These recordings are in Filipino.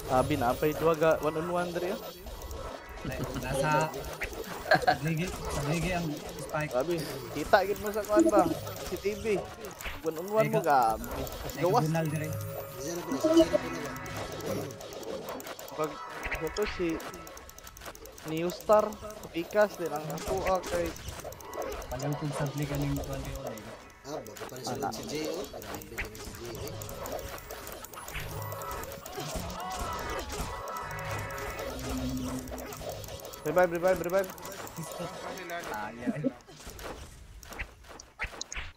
Abi na apay duwaga one on one diri. Nasa sa ligi ang spike. Abi, kita gid mo sa kuan ba? Si TV. One on one mo gabi. Gawas. Gunal dire. Pag ito si New Star, Pikas din ang ako kay Palutog sa play kaning 21 eh. Bago pa rin sila si J.O. Grabe ka rin si J.O. revive. Ay.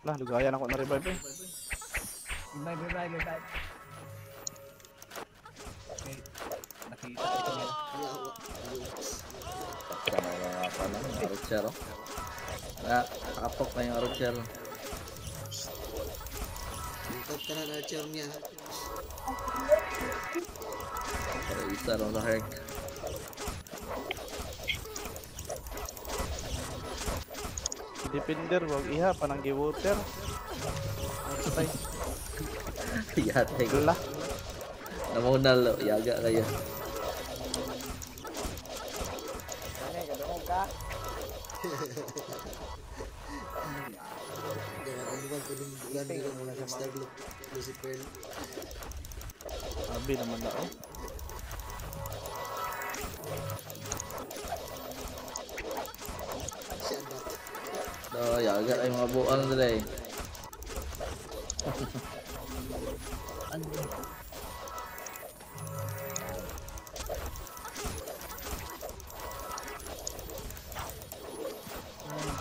Lah, lugayan ako na revive eh. Revive. Okay. Nakita ito nila. Apa namanya Archer. Kapok na yung Archer. Lingkod ka na na-archer niya. Para isa lang sa Herc. Defender wag iha panang gi-water. Patay. Yate. Lah. Namunal, yaga kayo. Gawa ang buwan ko ng bulan nila mula ng Star Lucifer. Abi naman na oh. Siya back. Yaga ay mga buang nila eh.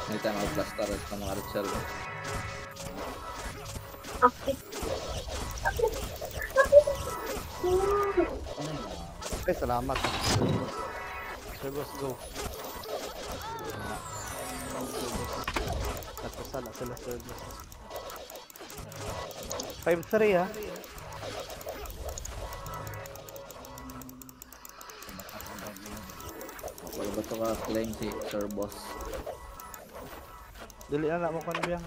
May tanong blaster at mga Archer. Ay, salamat. Servos go. Nakasala sila servos. 5-3 ha. Wala ba ito ka claim si Sir Boss? Dili na mo kon biyang.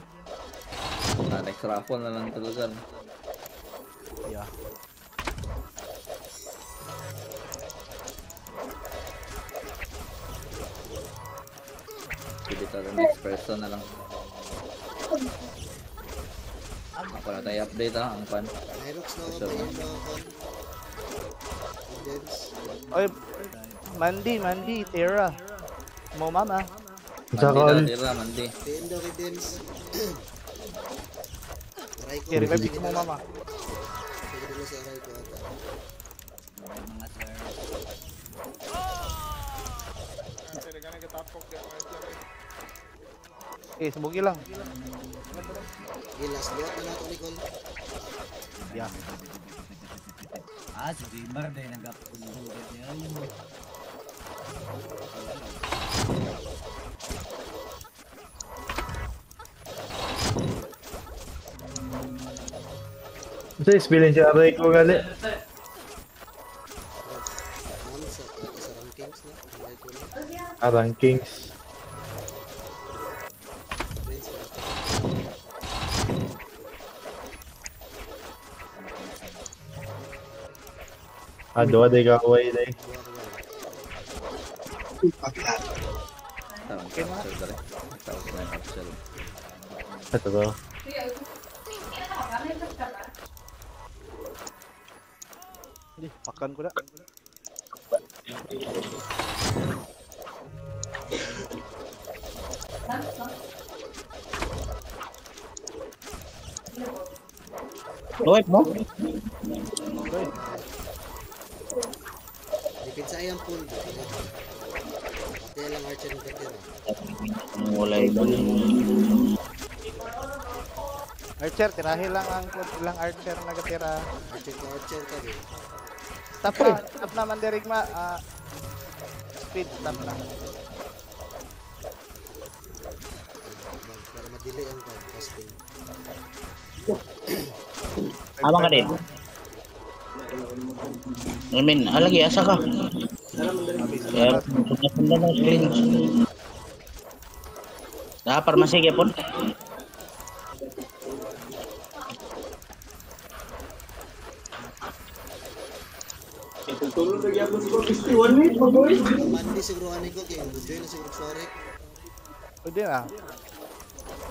Next raffle na lang talaga. Yeah. Pwede tayo next person na lang. Ako na tayo update ha, ang pan. Hyrox na ako Sure. ba yung mga kon? Indens. Oy, Mandi, Tera. Mo mama. Mandi na, Mandi. Tendo Redens. Aray ko. Okay, revive ko mo mama. Pwede dito sa aray ko ata. Mga sir. Okay, subugi lang. Okay, last lot na nato Nicole. Yeah. Si Jimar dahil nag-upload niya. Sa experience yung aray ko gali. Sa rankings na. Aray ko na. Rankings. Prince na. Ado, aday ka away day. Tawag ka, Archer dali. Tawag na yung Archer. Ito to. Di, pakan ko na. Lowet mo? Okay. Dipinsa ay ang pool. Pati lang archer ng katira. Mulay ba? Archer, tirahin lang ang ilang archer na gatira. Archer ka rin. Stop naman dirigma. Speed, stop na. Para ma-delay ang casting. Abang ka din. Amin, alagi asa ka. Ya, punta na screen. Parmasi gyapon. Mandi siguro ani ko kay Budoy na siguro sorry. Pwede na.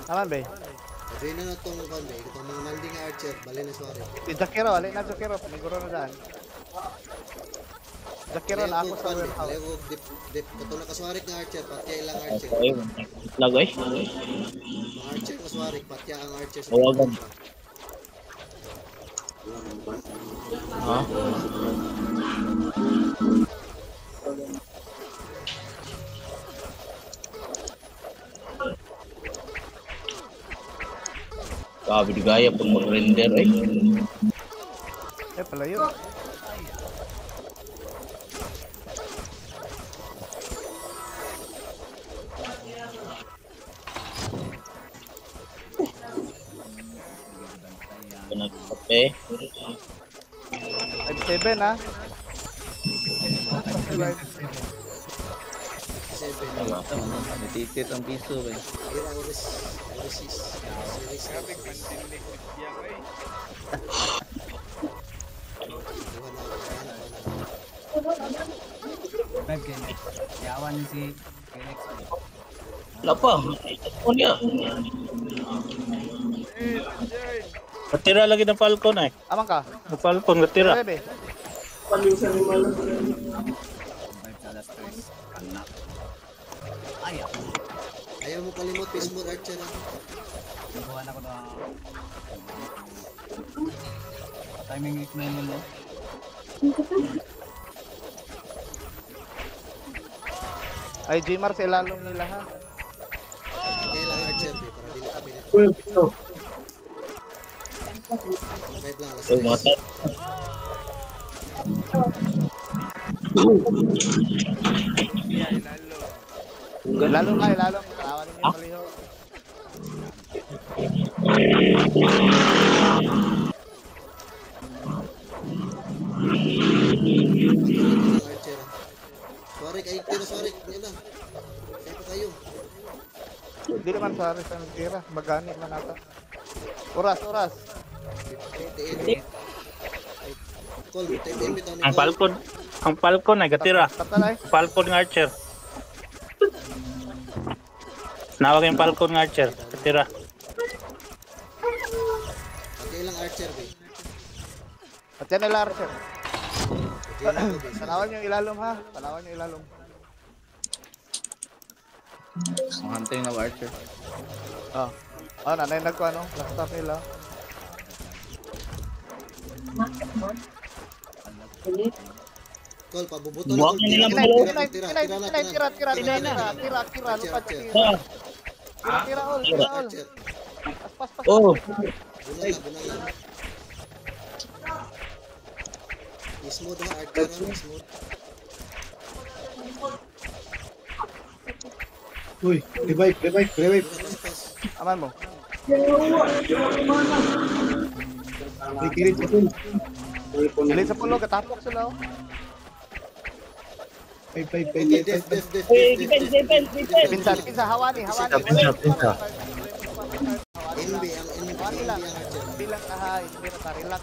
Naman, be. Budoy na tong kon be. Itong mga mandi nga archer, bali na sorry. Si Jakiro, alin na Jakiro. Paniguro na daan. Jakiro na ako sa warehouse. Lego dip kato na kaswarik nga archer, patya ilang archer. Ayun. Lagay. Mga archer kaswarik, patya ang archer sa Tawagan. Ha? Grabe di gaya pag mag-render eh. Pala yun. Nagkape. 5-7 ha. 7. Natitit ang piso ba? Ira oris. Orisis. Bag kayo. Yawan niyo si Felix. Lapa. Ano niya? Natira lagi ng Falcon eh. Amang ka. Ng Falcon, natira. Bebe. Survive sa last race. Anak. Ayaw. Ayaw mo kalimot face mode archer. Nabuhan ako na. Timing it na yun mo. Ay, Jmar sa ilalong nila ha. Kailang archer be para dili kami nito. Wait lang alas. Ay, mata. Ilalong ka, ilalong. Karawan ninyo yung maliho. Archer. Sorry kay tira sorry. Yan na. Kaya pa kayo. Hindi naman sa aris ang tira. Magani man ata. Oras, oras. 88. Call, TTM bitaw ni Ang Falcon ay gatira. Tatalay. Falcon ng Archer. Nawag yung Falcon ng Archer. Gatira. Patya ilang archer be. At yan nila Archer. Patya ilang be. Tanawan yung ilalong ha. Tanawan yung ilalong. Ang hunting ng Archer. Oh. Oh, nanay nagko ano. Last stop nila. Call, pabubuto Buwak call. na nila Tira, mga tira, tira, tira na, tira. Tira. Archer, Lupad, archer. tira. Tira, all. Archer. Pas. Oh, Bunal na. Smooth ha, archer ha, smooth. Uy, revive. Pas. Aman mo. May kirit ito. Dili sa pulo, katapok sila oh. 5. Okay, def. Pinsa, hawani. Pinsa. NB, ang archer. Bilang na ha, relax.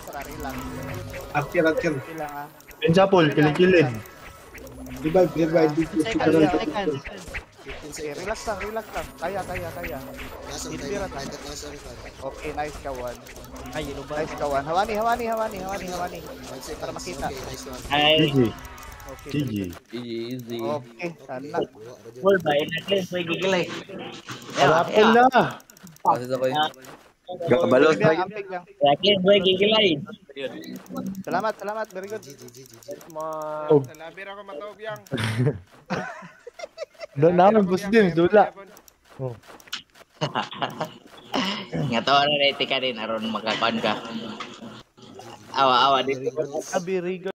Archer. Bilang ha. Pinsapol, kilin-kilin. Revive. Okay, relax lang. Kaya. Nasang Hindi tayo, rat. kahit nasang ka. Okay, nice kawan. Nice kawan. Hawani. 5 seconds. Para makita. Okay, nice one. ay. Okay. GG. Easy. Okay, sana. Full ba? Inaglis, may gigilay. Harapin na. Kasi ako yung... Gakabalot. Ampig lang. Inaglis, may gigilay. Salamat. Very good. GG. Oh. Naman, boss din. Dula. Nga to, ano, ready ka rin. Aron makakuan ka. Awa, dito. Very good.